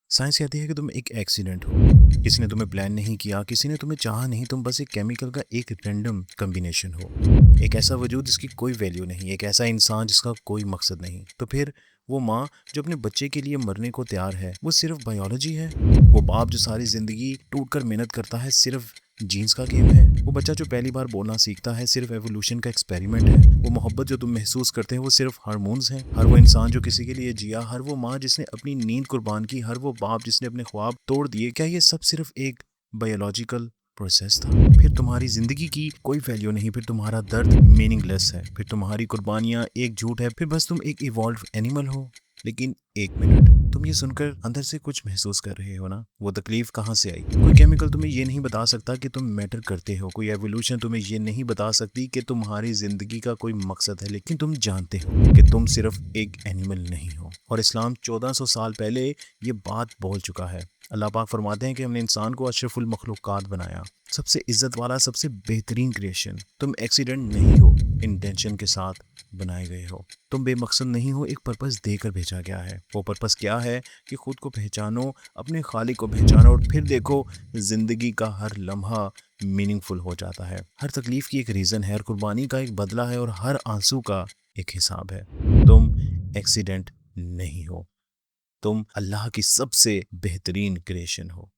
Science कहती है कि तुम एक एक्सीडेंट हो। किसी ने तुम्हें प्लान नहीं किया, किसी ने तुम्हें चाहा नहीं, तुम बस एक केमिकल का एक रैंडम कॉम्बिनेशन हो। एक ऐसा वजूद जिसकी कोई वैल्यू नहीं, एक ऐसा इंसान जिसका कोई मकसद नहीं। तो फिर वो माँ जो अपने बच्चे के लिए मरने को तैयार है, वो सिर्फ बायोलॉजी है? वो बाप जो सारी जिंदगी टूट कर मेहनत करता है, सिर्फ जीन्स का गेम है? वो बच्चा जो पहली बार बोलना सीखता है, सिर्फ एवोल्यूशन का एक्सपेरिमेंट है? वो मोहब्बत जो तुम महसूस करते हैं, वो सिर्फ हार्मोन्स हैं? हर वो इंसान जो किसी के लिए जिया, हर वो माँ जिसने अपनी नींद कुर्बान की, हर वो बाप जिसने अपने ख्वाब तोड़ दिए, क्या ये सब सिर्फ एक बायोलॉजिकल प्रोसेस था? फिर तुम्हारी जिंदगी की कोई वैल्यू नहीं, फिर तुम्हारा दर्द मीनिंगलेस है, फिर तुम्हारी कुर्बानियां एक झूठ है, फिर बस तुम एक इवॉल्व एनिमल हो। लेकिन एक मिनट, तुम ये सुनकर अंदर से कुछ महसूस कर रहे हो ना? वो तकलीफ कहाँ से आई? कोई केमिकल तुम्हें ये नहीं बता सकता कि तुम मैटर करते हो, कोई एवोल्यूशन तुम्हें ये नहीं बता सकती कि तुम्हारी जिंदगी का कोई मकसद है, लेकिन तुम जानते हो कि तुम सिर्फ एक एनिमल नहीं हो। और इस्लाम 1400 साल पहले ये बात बोल चुका है। अल्लाह पाक फरमाते हैं कि हमने इंसान को अशरफुल मखलूकात बनाया, सबसे इज्जत वाला, सबसे बेहतरीन क्रिएशन। तुम एक्सीडेंट नहीं हो, इंटेंशन के साथ बनाए गए हो। तुम बेमकसद नहीं हो, एक पर्पस देकर भेजा गया है। वो पर्पस क्या है? कि खुद को पहचानो, अपने खालिक को पहचानो, और फिर देखो जिंदगी का हर लम्हा मीनिंगफुल हो जाता है। हर तकलीफ की एक रीज़न है, हर कुर्बानी का एक बदला है, और हर आंसू का एक हिसाब है। तुम एक्सीडेंट नहीं हो, तुम अल्लाह की सबसे बेहतरीन क्रिएशन हो।